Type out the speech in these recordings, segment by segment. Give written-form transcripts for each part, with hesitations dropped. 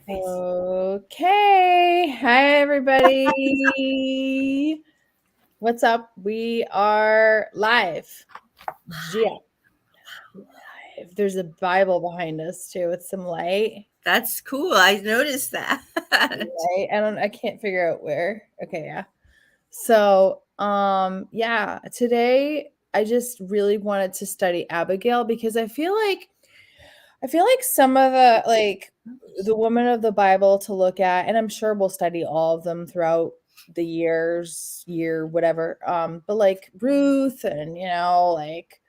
Nice. Okay. Hi, everybody. What's up? We are live. Yeah. Live. There's a Bible behind us, too, with some light. That's cool. I noticed that. Right? I can't figure out where. Okay, yeah. So, yeah, today I just really wanted to study Abigail because I feel like some of the women of the Bible to look at, and I'm sure we'll study all of them throughout the year, whatever. But like Ruth and like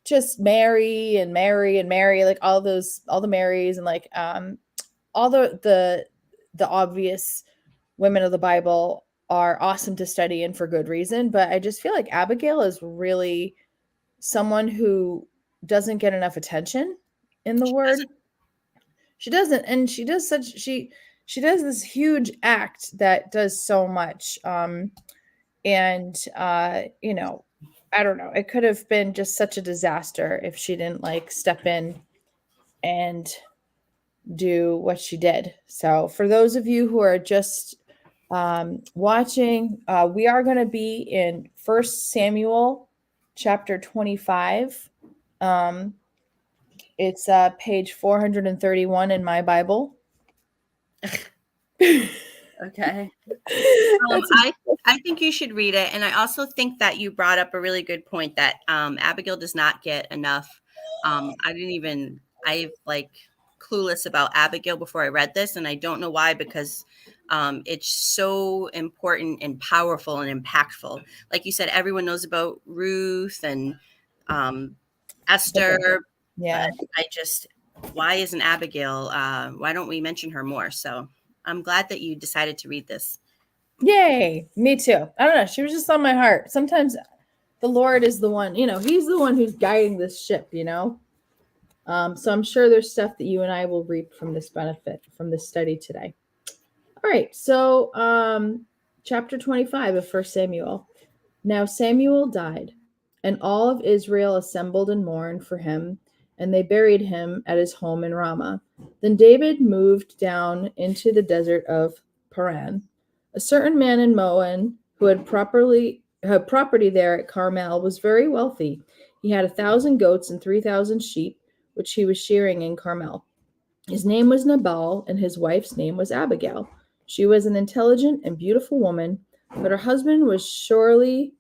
just Mary, like all the Marys and like all the obvious women of the Bible are awesome to study and for good reason. But I just feel like Abigail is really someone who doesn't get enough attention in the word. She doesn't, and she does this huge act that does so much. And I don't know. It could have been just such a disaster if she didn't like step in and do what she did. So for those of you who are just watching, we are going to be in First Samuel chapter 25. Um, it's page 431 in my Bible. Okay. That's I think you should read it, and I also think that you brought up a really good point that Abigail does not get enough. I like clueless about Abigail before I read this, and I don't know why because it's so important and powerful and impactful. Like you said, everyone knows about Ruth and Esther, yeah. but why isn't Abigail? Why don't we mention her more? So I'm glad that you decided to read this. Yay. Me too. I don't know. She was just on my heart. Sometimes the Lord is the one, he's the one who's guiding this ship. So I'm sure there's stuff that you and I will reap from this benefit from this study today. All right. So, chapter 25 of First Samuel. Now Samuel died, and all of Israel assembled and mourned for him, and they buried him at his home in Ramah. Then David moved down into the desert of Paran. A certain man in Moab who had property there at Carmel was very wealthy. He had 1,000 goats and 3,000 sheep, which he was shearing in Carmel. His name was Nabal, and his wife's name was Abigail. She was an intelligent and beautiful woman, but her husband was surly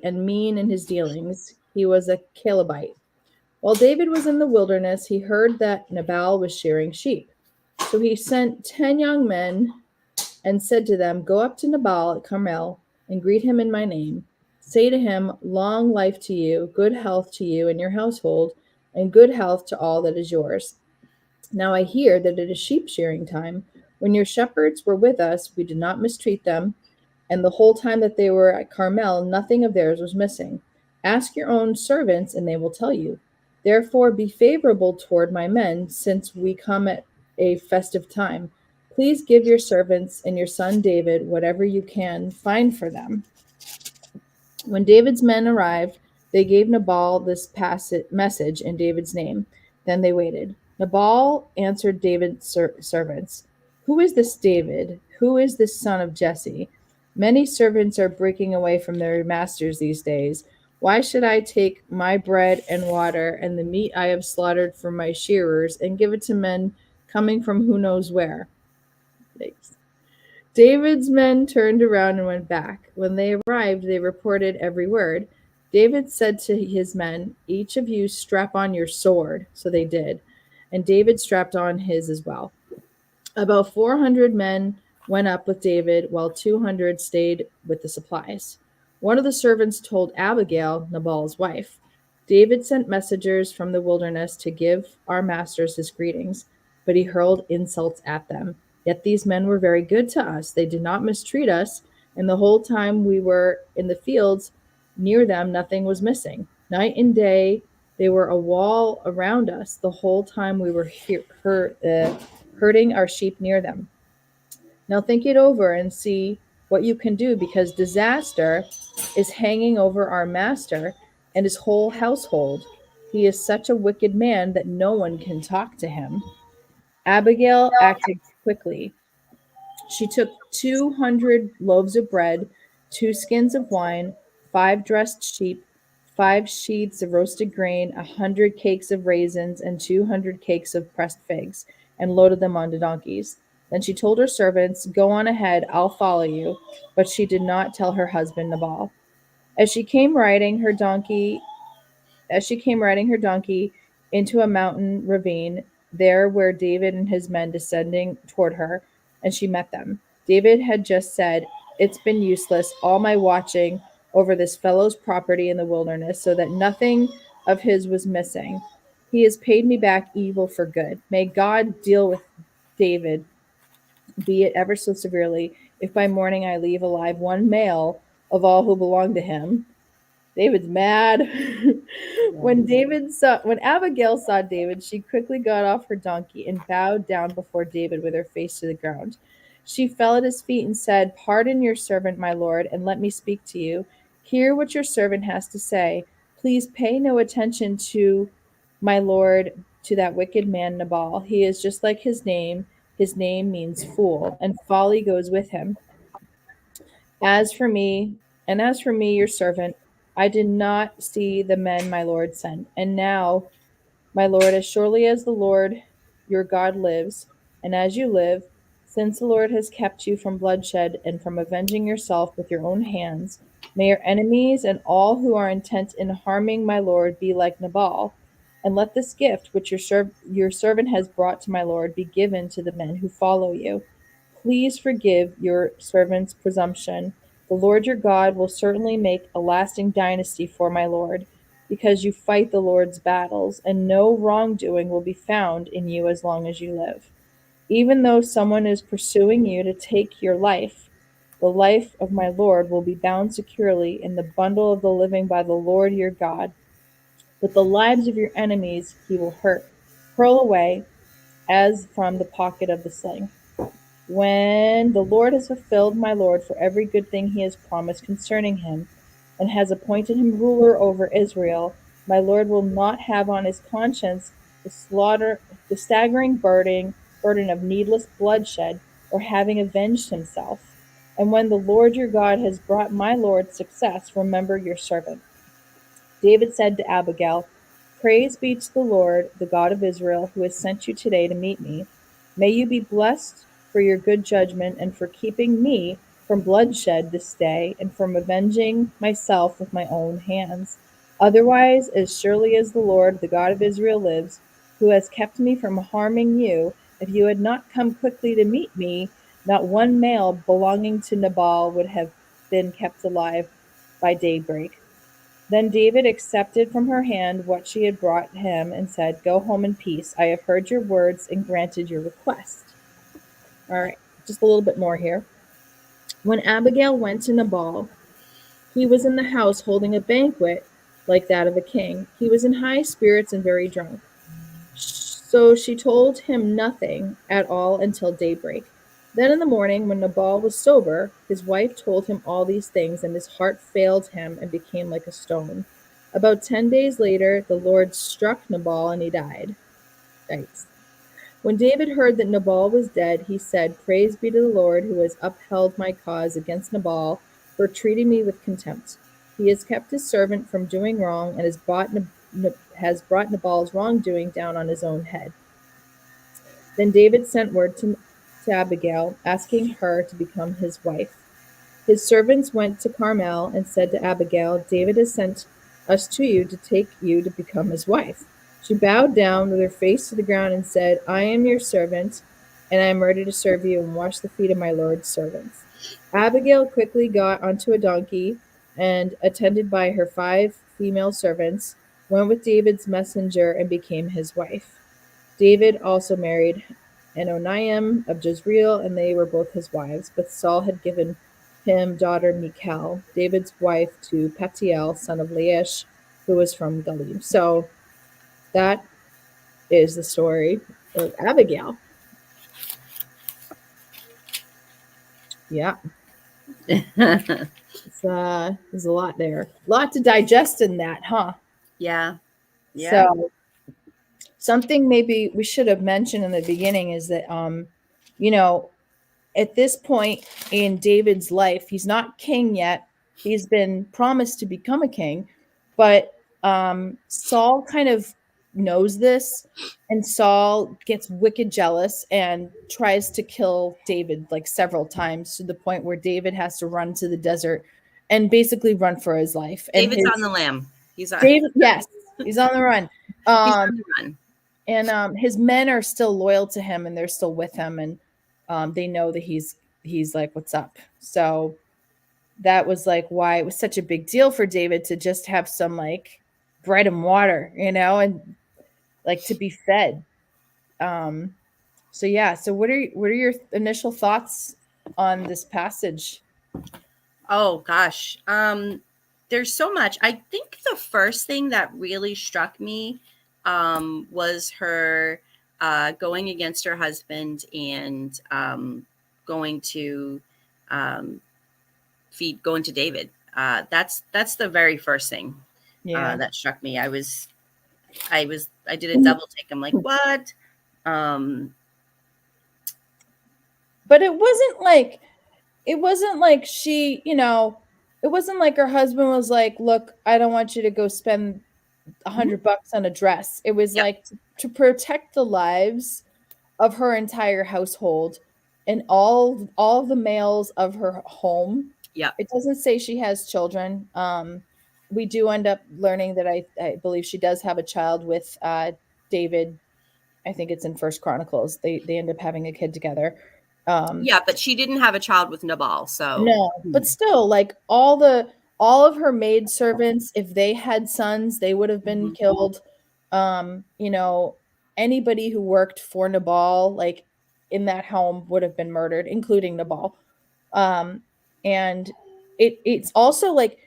and mean in his dealings. He was a Calebite. While David was in the wilderness, he heard that Nabal was shearing sheep. So he sent 10 young men and said to them, "Go up to Nabal at Carmel and greet him in my name. Say to him, 'Long life to you, good health to you and your household, and good health to all that is yours.' Now I hear that it is sheep shearing time. When your shepherds were with us, we did not mistreat them, and the whole time that they were at Carmel, nothing of theirs was missing. Ask your own servants, and they will tell you. Therefore, be favorable toward my men, since we come at a festive time. Please give your servants and your son David whatever you can find for them." When David's men arrived, they gave Nabal this message in David's name. Then they waited. Nabal answered David's servants, "Who is this David? Who is this son of Jesse? Many servants are breaking away from their masters these days. Why should I take my bread and water and the meat I have slaughtered for my shearers and give it to men coming from who knows where?" Thanks. David's men turned around and went back. When they arrived, they reported every word. David said to his men, "Each of you strap on your sword." So they did. And David strapped on his as well. About 400 men went up with David, while 200 stayed with the supplies. One of the servants told Abigail, Nabal's wife, "David sent messengers from the wilderness to give our masters his greetings, but he hurled insults at them. Yet these men were very good to us. They did not mistreat us, and the whole time we were in the fields near them, nothing was missing. Night and day, they were a wall around us the whole time we were herding our sheep near them. Now think it over and see what you can do, because disaster is hanging over our master and his whole household. He is such a wicked man that no one can talk to him." Abigail acted quickly. She took 200 loaves of bread, 2 skins of wine, 5 dressed sheep, 5 sheets of roasted grain, 100 cakes of raisins, and 200 cakes of pressed figs, and loaded them onto donkeys. Then she told her servants, "Go on ahead, I'll follow you." But she did not tell her husband Nabal. As she came riding her donkey into a mountain ravine, there were David and his men descending toward her, and she met them. David had just said, "It's been useless, all my watching over this fellow's property in the wilderness, so that nothing of his was missing. He has paid me back evil for good. May God deal with David, be it ever so severely, if by morning I leave alive one male of all who belong to him." David's mad. When Abigail saw David, she quickly got off her donkey and bowed down before David with her face to the ground. She fell at his feet and said, "Pardon your servant, my lord, and let me speak to you. Hear what your servant has to say. Please pay no attention to my lord, to that wicked man Nabal. He is just like his name. His name means fool, and folly goes with him. As for me, your servant, I did not see the men my lord sent. And now, my lord, as surely as the Lord your God lives, and as you live, since the Lord has kept you from bloodshed and from avenging yourself with your own hands, may your enemies and all who are intent in harming my lord be like Nabal. And let this gift which your servant has brought to my lord be given to the men who follow you. Please forgive your servant's presumption. The Lord your God will certainly make a lasting dynasty for my lord, because you fight the Lord's battles, and no wrongdoing will be found in you as long as you live. Even though someone is pursuing you to take your life, the life of my Lord will be bound securely in the bundle of the living by the Lord your God. But the lives of your enemies he will hurl away as from the pocket of the sling. When the Lord has fulfilled my Lord for every good thing he has promised concerning him, and has appointed him ruler over Israel, my Lord will not have on his conscience the staggering burden of needless bloodshed, or having avenged himself. And when the Lord your God has brought my Lord success, remember your servant." David said to Abigail, "Praise be to the Lord, the God of Israel, who has sent you today to meet me. May you be blessed for your good judgment and for keeping me from bloodshed this day and from avenging myself with my own hands. Otherwise, as surely as the Lord, the God of Israel lives, who has kept me from harming you, if you had not come quickly to meet me, not one male belonging to Nabal would have been kept alive by daybreak." Then David accepted from her hand what she had brought him and said, "Go home in peace. I have heard your words and granted your request." All right, just a little bit more here. When Abigail went to Nabal, he was in the house holding a banquet like that of a king. He was in high spirits and very drunk. So she told him nothing at all until daybreak. Then in the morning, when Nabal was sober, his wife told him all these things, and his heart failed him and became like a stone. About 10 days later, the Lord struck Nabal and he died. Yikes. When David heard that Nabal was dead, he said, "Praise be to the Lord who has upheld my cause against Nabal for treating me with contempt. He has kept his servant from doing wrong and has brought Nabal's wrongdoing down on his own head." Then David sent word to Abigail, asking her to become his wife. His servants went to Carmel and said to Abigail, "David has sent us to you to take you to become his wife." She bowed down with her face to the ground and said, "I am your servant, and I am ready to serve you and wash the feet of my Lord's servants." Abigail quickly got onto a donkey and, attended by her 5 female servants, went with David's messenger and became his wife. David also married Anoniam of Jezreel, and they were both his wives. But Saul had given him daughter Michal, David's wife, to Petiel, son of Laish, who was from Galim. So that is the story of Abigail. Yeah, there's a lot there. A lot to digest in that, huh? Yeah. Yeah. So something maybe we should have mentioned in the beginning is that you know, at this point in David's life, he's not king yet. He's been promised to become a king, but Saul kind of knows this, and Saul gets wicked jealous and tries to kill David like several times, to the point where David has to run to the desert and basically run for his life. And David's on his the lam. He's on. David, yes, he's on the run. He's Um, on the run. and his men are still loyal to him, and they're still with him, and they know that he's like, what's up? So that was like why it was such a big deal for David to just have some like bread and water, you know, and like to be fed. um so yeah, so what are your initial thoughts on this passage? Oh gosh. There's so much. I think the first thing that really struck me was her going against her husband and going to um, going to David. That's the very first thing Yeah. that struck me. I did a double take. I'm like, what? Um, But it wasn't like she, you know, it wasn't like her husband was like, look, I don't want you to go spend $100 on a dress. It was yep, like to protect the lives of her entire household and all of the males of her home. yep. It doesn't say she has children. We do end up learning that I believe she does have a child with David. I think it's in First Chronicles. They end up having a kid together. Um, Yeah, but she didn't have a child with Nabal, so no, but still, like all of her maid servants, if they had sons, they would have been mhm. killed. You know, anybody who worked for Nabal, like in that home, would have been murdered, including Nabal. Um, and it's also like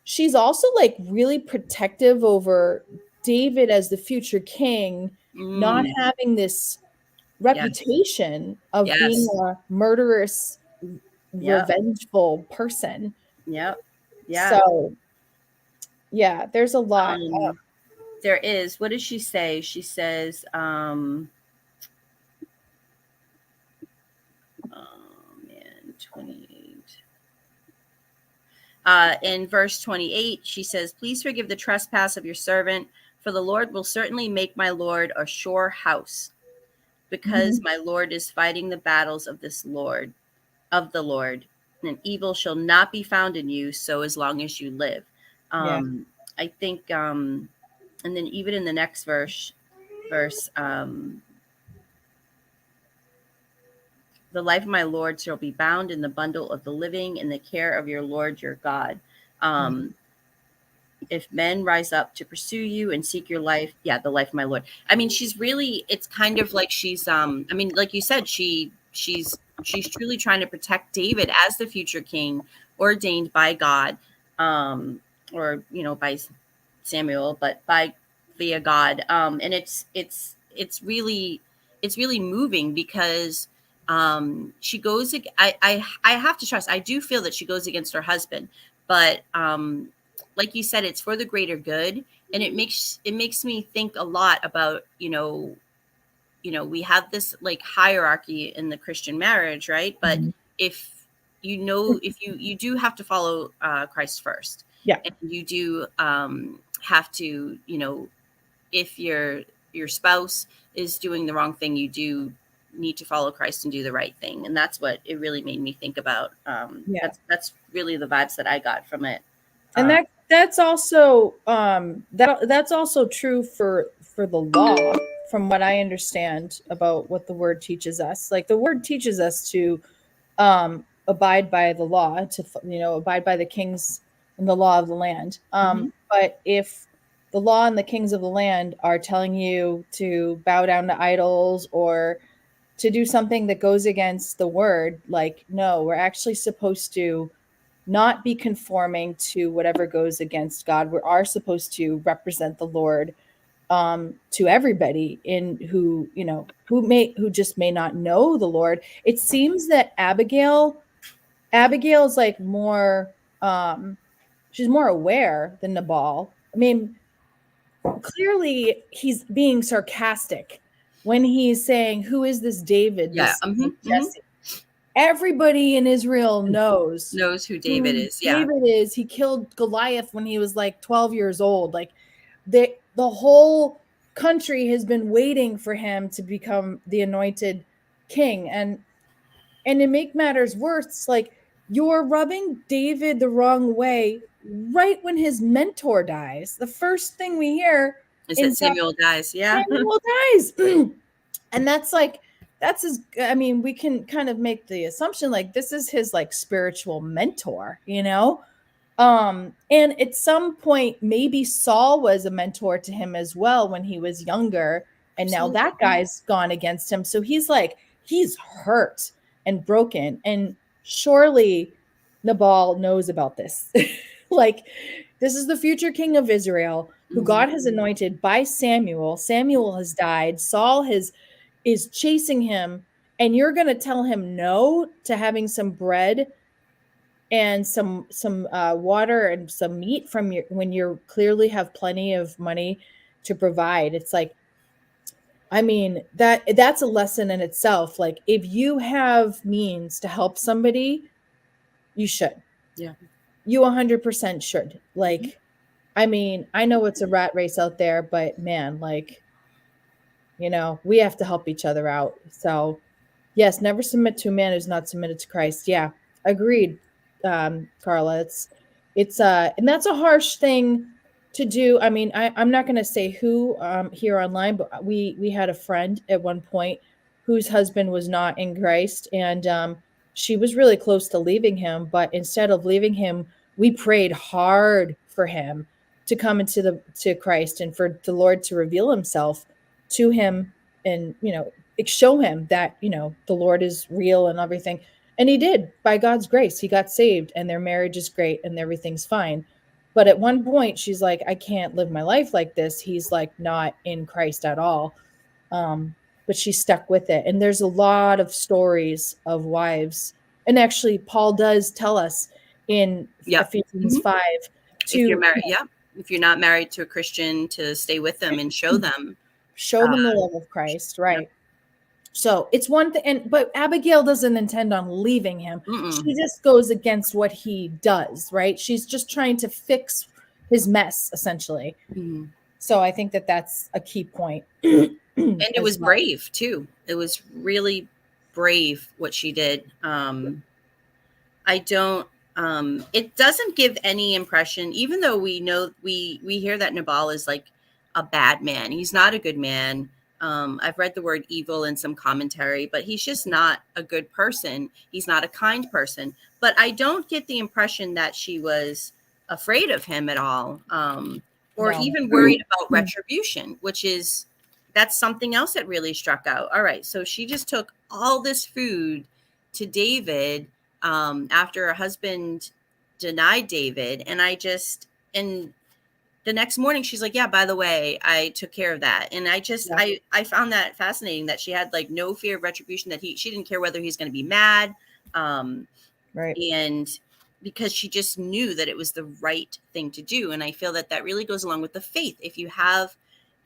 she's also like really protective over David as the future king, not Mm, having this yes, reputation of being yes, a murderous, yep, revengeful person. yep, yeah. So, yeah, there's a lot. Um, there is. What does she say? She says, oh man, 28. In verse 28, she says, please forgive the trespass of your servant, for the Lord will certainly make my Lord a sure house, because Mhm. my Lord is fighting the battles of of the Lord, and evil shall not be found in you so as long as you live. Yeah. I think, and then even in the next verse, the life of my Lord shall be bound in the bundle of the living in the care of your Lord your God. Mhm. Um, if men rise up to pursue you and seek your life, yeah, the life of my Lord. I mean, she's really, it's kind of like she's I mean, like you said, she's truly trying to protect David as the future king ordained by God, um or by Samuel, but by via God. And it's really moving because she goes I have to trust, I do feel that she goes against her husband, but like you said, it's for the greater good, and it makes me think a lot about we have this like hierarchy in the Christian marriage, right? But Mhm. if if you do have to follow Christ first, Yeah. and you do have to, if your spouse is doing the wrong thing, you do need to follow Christ and do the right thing. And that's what it really made me think about. Yeah. That's really the vibes that I got from it. And uh, that's also that's also true for the law, from what I understand about what the word teaches us. Like the word teaches us to abide by the law, to abide by the kings and the law of the land. mhm. But if the law and the kings of the land are telling you to bow down to idols or to do something that goes against the word, like, no, we're actually supposed to not be conforming to whatever goes against God. We are supposed to represent the Lord to everybody in who just may not know the Lord. It seems that Abigail's like more she's more aware than Nabal. I mean, clearly he's being sarcastic when he's saying, "Who is this David, Yeah. this son of Jesse?" Everybody in Israel knows Knows who David who is. Yeah. David is. He killed Goliath when he was like 12 years old. Like the whole country has been waiting for him to become the anointed king. And to make matters worse, like you're rubbing David the wrong way right when his mentor dies. The first thing we hear Is in that Samuel dies? Yeah. Samuel dies. And that's like, that's his, I mean, we can kind of make the assumption like this is his like spiritual mentor, you know? And at some point, maybe Saul was a mentor to him as well when he was younger. And now that Absolutely. guy's gone against him. So he's like, he's hurt and broken. And surely Nabal knows about this. Like, this is the future king of Israel who Mhm. God has anointed by Samuel. Samuel has died. Saul is chasing him. And you're going to tell him no to having some bread and some water and some meat from your when you clearly have plenty of money to provide. It's like, I mean, that's a lesson in itself. Like if you have means to help somebody, you should. Yeah. You 100% should. Mhm. Like, I mean, I know it's a rat race out there, but man, like, we have to help each other out. So yes, never submit to a man who's not submitted to Christ. Yeah, agreed, Carla. It's and that's a harsh thing to do. I mean, I'm not going to say who here online, but we had a friend at one point whose husband was not in Christ, and she was really close to leaving him. But instead of leaving him, we prayed hard for him to come into the to Christ and for the Lord to reveal Himself to him and show him that the Lord is real and everything. And he did. By God's grace, he got saved and their marriage is great and everything's fine. But at one point she's like, I can't live my life like this. He's like not in Christ at all. But she stuck with it. And there's a lot of stories of wives, and actually Paul does tell us in Yeah. Ephesians Mhm. 5 If you're to married, yeah. If you're not married to a Christian, to stay with them and show them. show them the love of Christ, Yep. right? So it's one thing, but Abigail doesn't intend on leaving him. Mm-mm. She just goes against what he does, right? She's just trying to fix his mess, essentially. Mhm. So I think that that's a key point And it as was well. brave too. It was really brave what she did. I don't it doesn't give any impression, even though we know we hear that Nabal is like a bad man. He's not a good man. I've read the word evil in some commentary, but he's just not a good person. He's not a kind person. But I don't get the impression that she was afraid of him at all, or No. even worried about retribution, which is that's something else that really struck out. All right, so she just took all this food to David after her husband denied David. And the next morning she's like, yeah, by the way, I took care of that. And Yeah, I found that fascinating that she had like no fear of retribution, that she didn't care whether he's going to be mad. Um, right. and because she just knew that it was the right thing to do. And I feel that that really goes along with the faith. If you have,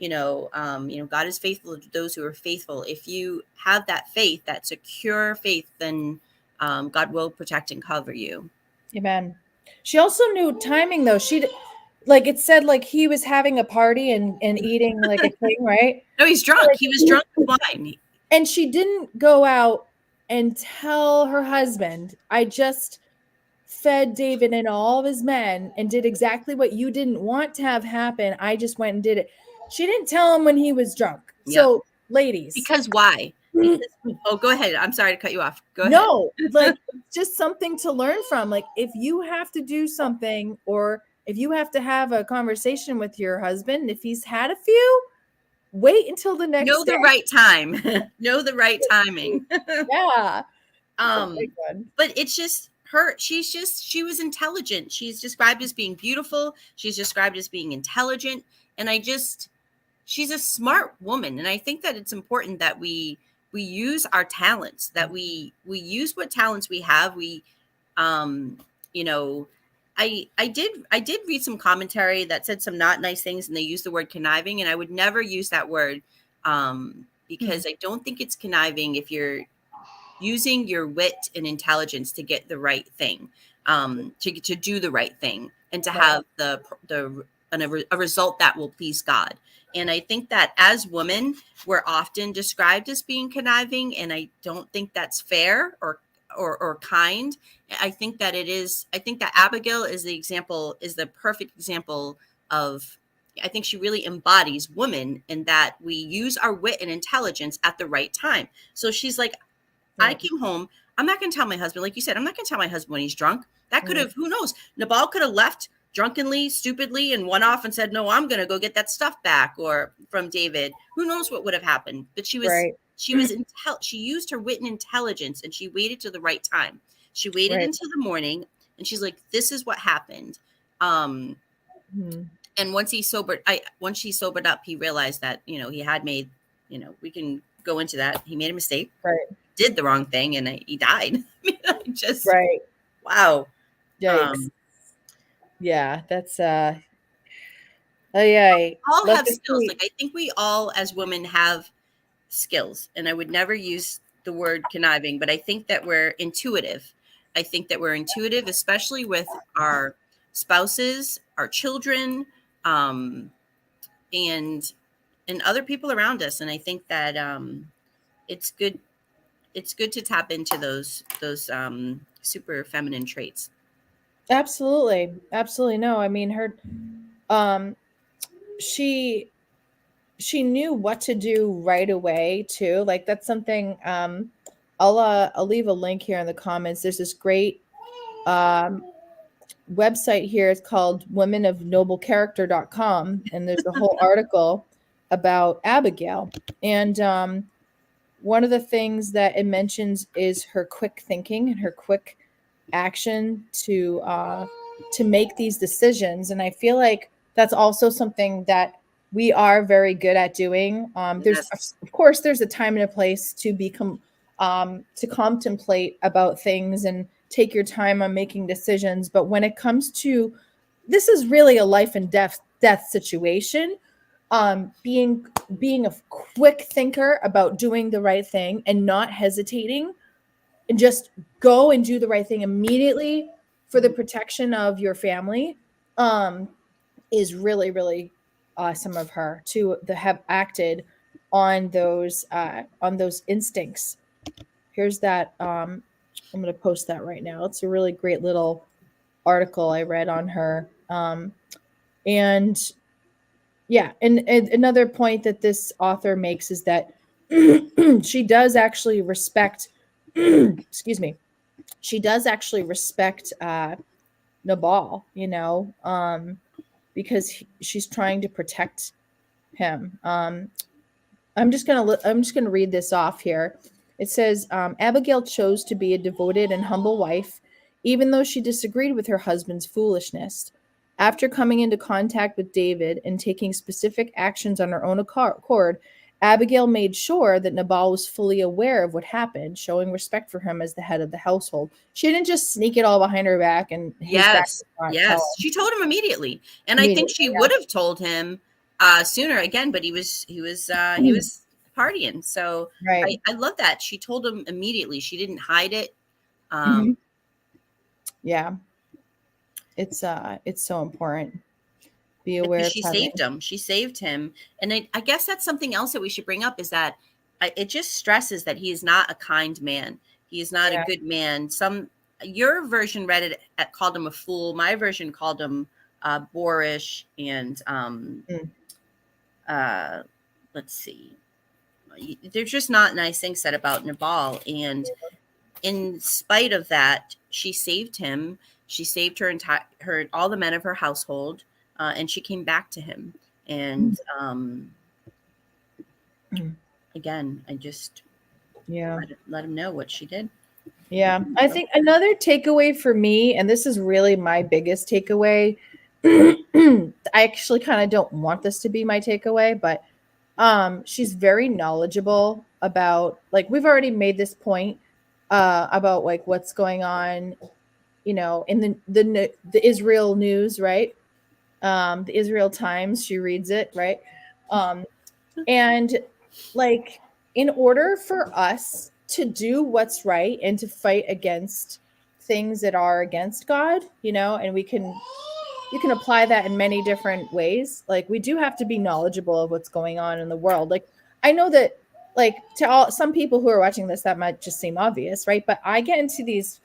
God is faithful to those who are faithful. If you have that faith, that secure faith, then God will protect and cover you. Amen. She also knew timing, though. Like it said, like he was having a party and eating like a king, right? No, he's drunk. He was drunk with wine. And she didn't go out and tell her husband, I just fed David and all of his men and did exactly what you didn't want to have happen. I just went and did it. She didn't tell him when he was drunk. Yep. So, ladies, Because why? Because oh, go ahead. I'm sorry to cut you off. Go ahead. no, like just something to learn from. Like if you have to do something or if you have to have a conversation with your husband, if he's had a few, wait until the Know next day. the right time. Know the right timing. Yeah. That's a big um one. but it's just her, she was intelligent. She's described as being beautiful, she's described as being intelligent, and she's a smart woman. And I think that it's important that we use our talents, that we use what talents we have. We um you know I did read some commentary that said some not nice things, and they used the word conniving, and I would never use that word, because I don't think it's conniving if you're using your wit and intelligence to get the right thing, to do the right thing, and to Right. have a result that will please God. And I think that as women, we're often described as being conniving, and I don't think that's fair or kind. I think that it is. I think that Abigail is the perfect example of. I think she really embodies woman in that we use our wit and intelligence at the right time. So she's like, I Right. came home. I'm not going to tell my husband, like you said, I'm not going to tell my husband when he's drunk. That could Mm. have, who knows? Nabal could have left drunkenly, stupidly, and went off and said, "No, I'm going to go get that stuff back," or from David. Who knows what would have happened? But Right. she used her wit and intelligence, and she waited till the right time. She waited Right. until the morning, and she's like, "This is what happened." Um, Mm. and once he sobered up, he realized that he had made, we can go into that. He made a mistake, Right. did the wrong thing, and he died. I mean, just Right. wow. Yikes. Um, Yeah, that's ay, all let have the skills. Like sweet. I think we all as women have skills, and I would never use the word conniving, but I think that we're intuitive. I think that we're intuitive, especially with our spouses, our children, um, and other people around us. And I think that it's good. It's good to tap into those super feminine traits. Absolutely. Absolutely. No, I mean her um she she knew what to do right away too. Like that's something I'll leave a link here in the comments. There's this great um website here. It's called womenofnoblecharacter.com, and there's a whole article about Abigail. And one of the things that it mentions is her quick thinking and her quick action to make these decisions. And I feel like that's also something that we are very good at doing. There's Yes. of course there's a time and a place to become to contemplate about things and take your time on making decisions. But when it comes to this is really a life and death situation. Being a quick thinker about doing the right thing and not hesitating and just go and do the right thing immediately for the protection of your family um, is really really awesome of her to have acted on those instincts. Here's that I'm going to post that right now. It's a really great little article I read on her. And yeah, and another point that this author makes is that she does actually respect excuse me, she does actually respect Nabal, because she's trying to protect him. I'm just gonna read this off here. It says Abigail chose to be a devoted and humble wife, even though she disagreed with her husband's foolishness. After coming into contact with David and taking specific actions on her own accord, Abigail made sure that Nabal was fully aware of what happened, showing respect for him as the head of the household. She didn't just sneak it all behind her back, and his back Yes, did not tell yes. She told him immediately, and I think immediately. she would have told him sooner again, but he Yeah. was partying. So Right. I love that she told him immediately. She didn't hide it. Um, Mhm. Yeah. It's so important. Be aware because of she saved having. him. She saved him, and I guess that's something else that we should bring up is that it just stresses that he is not a kind man. He is not a Yeah. good man. Your version read it called him a fool. My version called him boorish and Mm. uh, let's see. There's just not nice things said about Nabal, and in spite of that, she saved him. She saved her all the men of her household, and she came back to him. And Mm. again, I just Yeah. let him know what she did. Yeah. I think another takeaway for me, and this is really my biggest takeaway. I actually kind of don't want this to be my takeaway, but she's very knowledgeable about, like, we've already made this point about like what's going on in the Israel news, right? The Israel Times, she reads it, right? Um, and like, in order for us to do what's right and to fight against things that are against God, and you can apply that in many different ways. Like, we do have to be knowledgeable of what's going on in the world. Like, I know that, like, to some people who are watching this, that might just seem obvious, right? But I get into these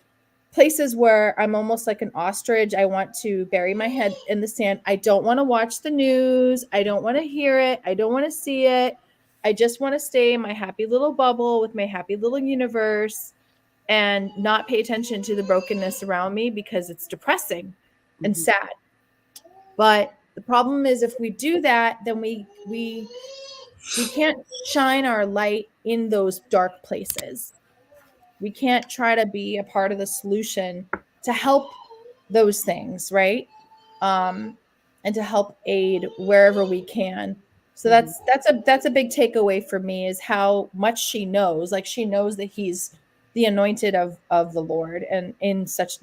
places where I'm almost like an ostrich. I want to bury my head in the sand. I don't want to watch the news. I don't want to hear it. I don't want to see it. I just want to stay in my happy little bubble with my happy little universe and not pay attention to the brokenness around me, because it's depressing and Mhm. sad. But the problem is, if we do that, then we can't shine our light in those dark places. We can't try to be a part of the solution to help those things, right? And to help aid wherever we can. So Mhm. that's a big takeaway for me, is how much she knows. Like, she knows that he's the anointed of the Lord, and in such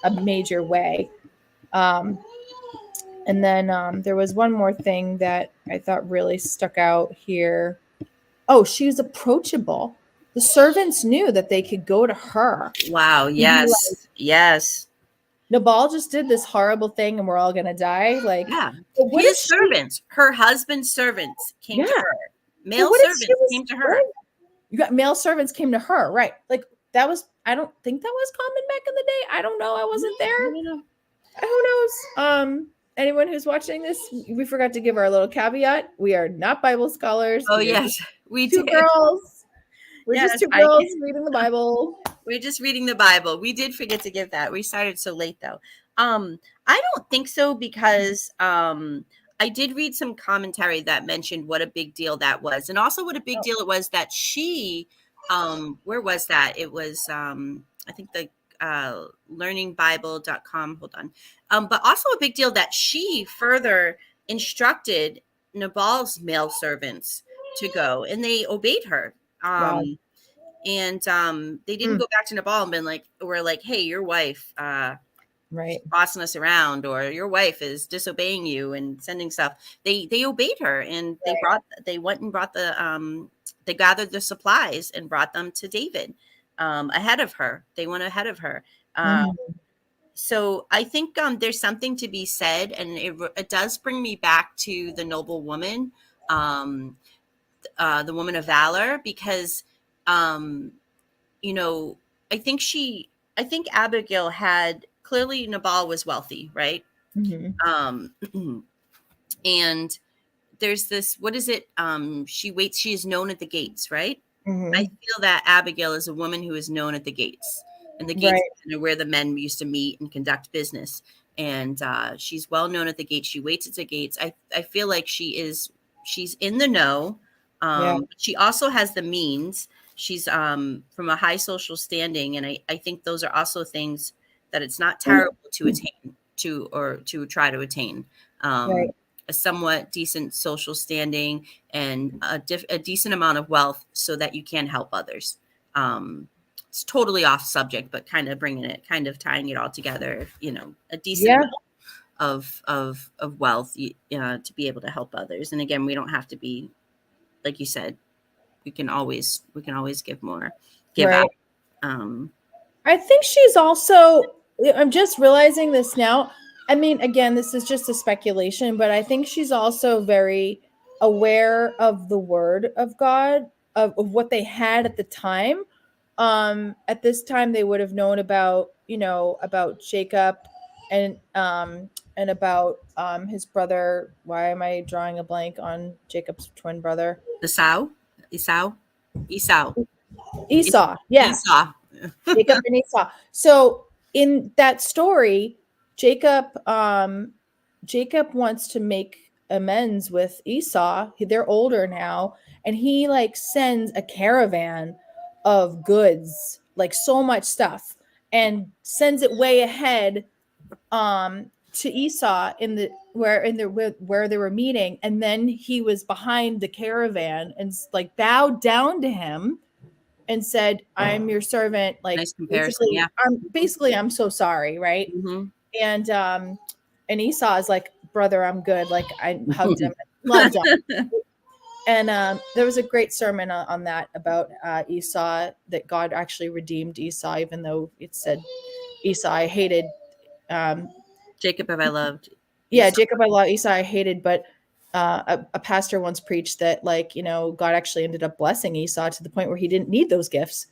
a major way. Um, and then there was one more thing that I thought really stuck out here. Oh, she was approachable. The servants knew that they could go to her Wow. and be like, Yes. Yes. Nabal just did this horrible thing and we're all going to die. Like, Yeah. but what if His she, servants, her husband's servants came to yeah, her. but Male what if she servants was came to her. going? You got male servants came to her, right? Like, that was, I don't think that was common back in the day. I don't know. I wasn't there. No, no, no. Who knows? Anyone who's watching this, we forgot to give our little caveat. We are not Bible scholars. Oh, We are just yes, we two did. girls. We're just Yes, two girls reading the Bible. we're just reading the Bible. We did forget to give that. We started so late though. Um, I don't think so because I did read some commentary that mentioned what a big deal that was, and also what a big Oh, deal it was that she where was that? It was I think the learningbible.com. Hold on. But also a big deal that she further instructed Nabal's male servants to go and they obeyed her. wow. And they didn't Mm, go back to Nabal and been like, we're like, hey, your wife right. bossing us around, or your wife is disobeying you and sending stuff. They obeyed her, and they went and brought they gathered the supplies and brought them to David ahead of her. They went ahead of her. Uh, Mhm, so I think there's something to be said, and it does bring me back to the noble woman, um, the woman of valor, because um, you know, I think I think Abigail had clearly Nabal was wealthy, right? mhm, Um, and there's this, what is it? She is known at the gates, right? I mhm. feel that Abigail is a woman who is known at the gates, and the gates Right. are kind of where the men used to meet and conduct business. And she's well known at the gates. She waits at the gates. I feel like she's in the know. Yeah. She also has the means. She's from a high social standing, and I think those are also things that it's not terrible to attain to or to try to attain. Right. A somewhat decent social standing and a decent amount of wealth so that you can help others. It's totally off subject, but kind of bringing it, kind of tying it all together. A decent Yeah. amount of wealth to be able to help others. And again, we don't have to be, like you said, we can always give more, give out. Right. Um, I think she's also, I'm just realizing this now. I mean, again, this is just a speculation, but I think she's also very aware of the word of God, of what they had at the time. At this time they would have known about, about Jacob, and about his brother. Why am I drawing a blank on Jacob's twin brother? Esau, Esau, Esau, Esau. Yeah. Esau. Jacob and Esau. So in that story, Jacob Jacob wants to make amends with Esau. They're older now, and he like sends a caravan of goods, like so much stuff, and sends it way ahead to Esau where they were meeting, and then he was behind the caravan and like bowed down to him and said, "I'm your servant." Like Nice comparison. Yeah. I'm so sorry, right? Mm-hmm. And Esau is like, "Brother, I'm good." Like I hugged him, loved him. And there was a great sermon on that about Esau, that God actually redeemed Esau, even though it said Esau I hated. Um, Jacob have I loved. yeah, Esau. Jacob I love, Esau I hated, but a pastor once preached that, like, God actually ended up blessing Esau to the point where he didn't need those gifts.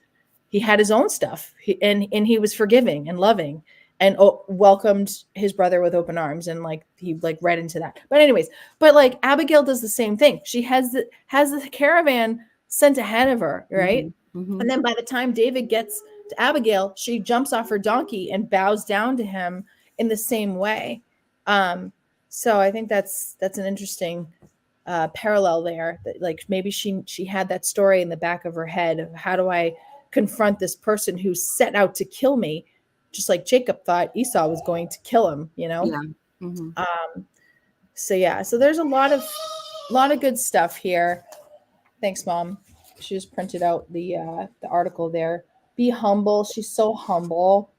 He had his own stuff, and he was forgiving and loving, and welcomed his brother with open arms, and like he like read into that. But anyways, but like Abigail does the same thing. She has the caravan sent ahead of her, right? Mm-hmm. Mm-hmm. And then by the time David gets to Abigail, she jumps off her donkey and bows down to him in the same way. Um, so I think that's an interesting parallel there. That like maybe she had that story in the back of her head of, how do I confront this person who set out to kill me, just like Jacob thought Esau was going to kill him. Yeah. Mm-hmm. So yeah, so there's a lot of good stuff here. Thanks, Mom. She just printed out the article there. Be humble. She's so humble.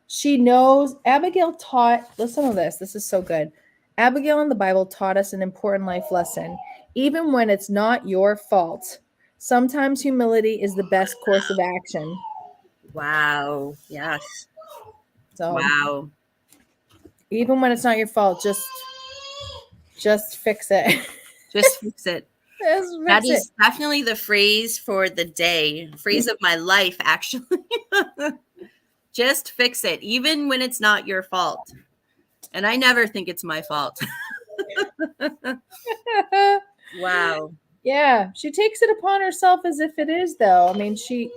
She knows. Abigail taught. Listen to this. This is so good. Abigail in the Bible taught us an important life lesson. Even when it's not your fault, sometimes humility is the best course of action. Wow. Yes. So Wow. even when it's not your fault, just fix it. Just fix it. Just That fix it. is definitely the phrase for the day, phrase of my life, actually. Just fix it, even when it's not your fault. And I never think it's my fault. Wow. Yeah, she takes it upon herself as if it is, though. I mean, she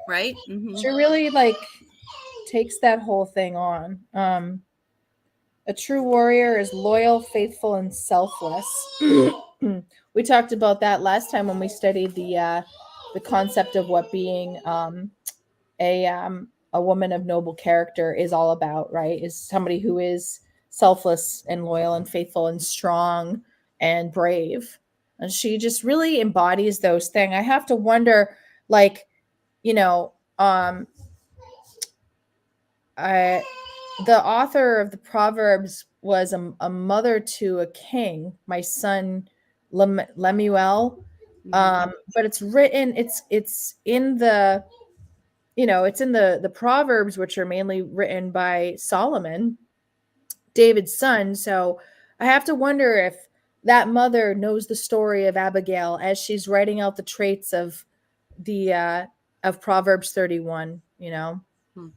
Right? Mm-hmm. she really like takes that whole thing on. A true warrior is loyal, faithful, and selfless. We talked about that last time when we studied the concept of what being a woman of noble character is all about. Right? Is somebody who is selfless and loyal and faithful and strong and brave. And she just really embodies those things. I have to wonder, like, you know, I the author of the Proverbs was a mother to a king, my son Lemuel. Mm-hmm. But it's written, it's in the, it's in the Proverbs, which are mainly written by Solomon, David's son. So I have to wonder if that mother knows the story of Abigail as she's writing out the traits the of Proverbs 31. Hmm.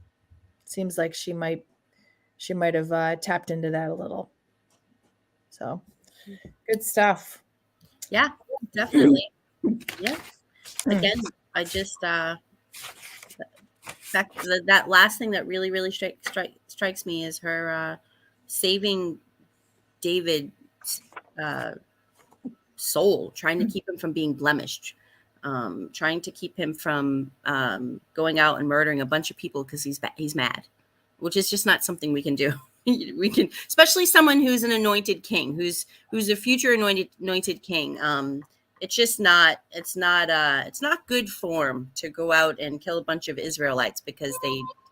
Seems like she might have tapped into that a little. So good stuff. Yeah, definitely. Yeah. Again, I just that last thing that really, really strikes me is her saving David's uh, soul, trying to keep him from being blemished, trying to keep him from going out and murdering a bunch of people because he's mad, which is just not something we can do. We can, especially someone who's an anointed king, who's a future anointed king. It's just not. It's not good form to go out and kill a bunch of Israelites because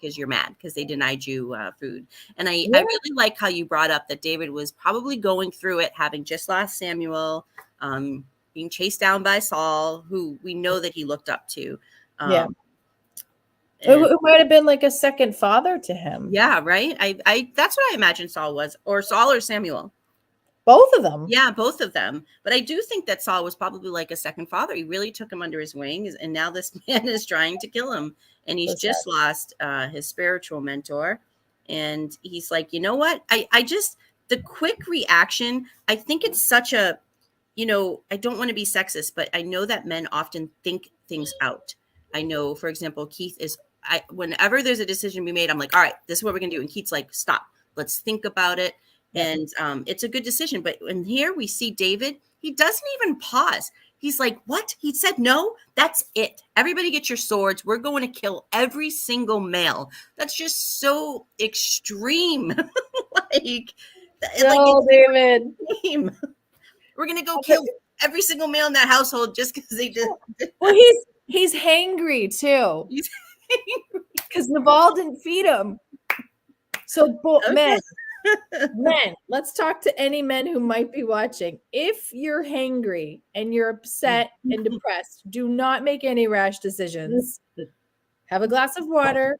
you're mad because they denied you food. And I really like how you brought up that David was probably going through it, having just lost Samuel, being chased down by Saul, who we know that he looked up to. Yeah. And It might have been like a second father to him. yeah, right. I that's what I imagine Saul was, or Saul or Samuel. Both of them. Yeah, both of them. But I do think that Saul was probably like a second father. He really took him under his wing, and now this man is trying to kill him. And he's just lost his spiritual mentor. And he's like, you know what? I just, the quick reaction, I think it's such a, I don't want to be sexist, but I know that men often think things out. I know, for example, Keith is, whenever there's a decision to be made, I'm like, all right, this is what we're going to do. And Keith's like, stop, let's think about it. And it's a good decision. But in here we see David, he doesn't even pause. He's like, what? He said, no, that's it. Everybody get your swords. We're going to kill every single male. That's just so extreme. like David. We're going to go kill every single male in that household just because they did. Well, He's hangry too He's- because Nabal didn't feed him. So, men, let's talk to any men who might be watching. If you're hangry and you're upset and depressed, do not make any rash decisions. Have a glass of water,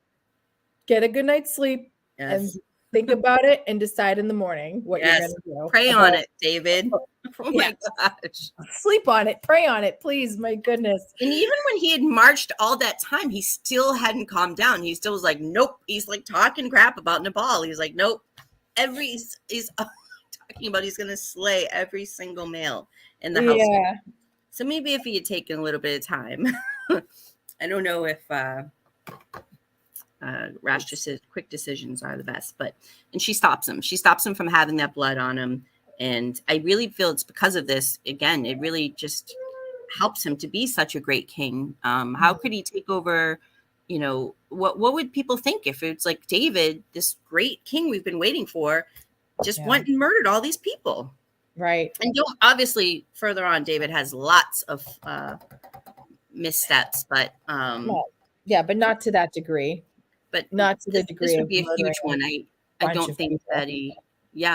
get a good night's sleep, and Yes. think about it and decide in the morning what you're Yes. going to do. Pray on it, David. Oh Yeah. my gosh. Sleep on it, pray on it, please. My goodness. And even when he had marched all that time, he still hadn't calmed down. He still was like, nope. He's like talking crap about Nabal. He's like, nope. He's talking about he's going to slay every single male in the house. Yeah. So maybe if he had taken a little bit of time, I don't know if quick decisions are the best, and she stops him. She stops him from having that blood on him. And I really feel it's because of this. Again, it really just helps him to be such a great king. How could he take over? You know, what would people think if it's like David, this great king we've been waiting for, just went and murdered all these people? Right. And obviously further on, David has lots of missteps, but but not to that degree. But not to the degree this would be a huge one. I don't think people. that he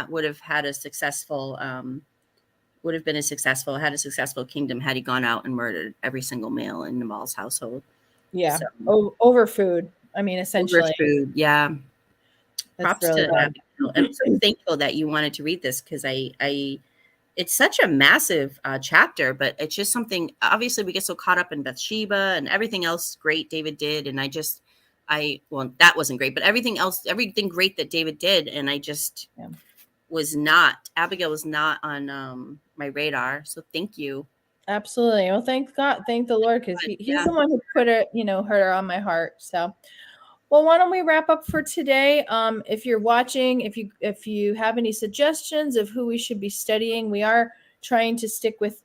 would have had a successful had a successful kingdom had he gone out and murdered every single male in Nabal's household. Yeah. So, over food. I mean, essentially. Over food. Yeah. That's Props to Abigail. I'm so thankful that you wanted to read this because it's such a massive chapter, but it's just something, obviously we get so caught up in Bathsheba and everything else great David did. And that wasn't great, but everything great that David did. And I just Abigail was not on my radar. So thank you. Absolutely. Well, thank God. Thank the Lord. Cause he's the one who put it, her on my heart. So, well, why don't we wrap up for today? If you're watching, if you have any suggestions of who we should be studying, we are trying to stick with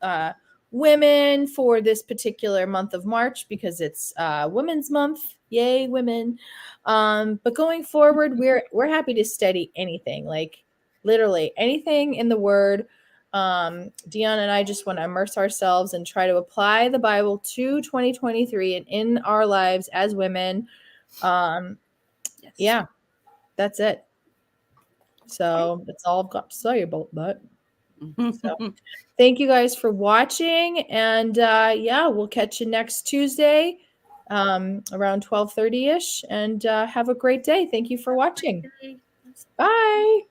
women for this particular month of March because it's Women's Month. Yay, women! But going forward, we're happy to study anything, like literally anything in the Word. Dion and I just want to immerse ourselves and try to apply the Bible to 2023 and in our lives as women. Yeah, that's it. So that's all I've got to say about that. So thank you guys for watching, and we'll catch you next Tuesday around 12:30ish, and have a great day. Thank you for watching. Bye.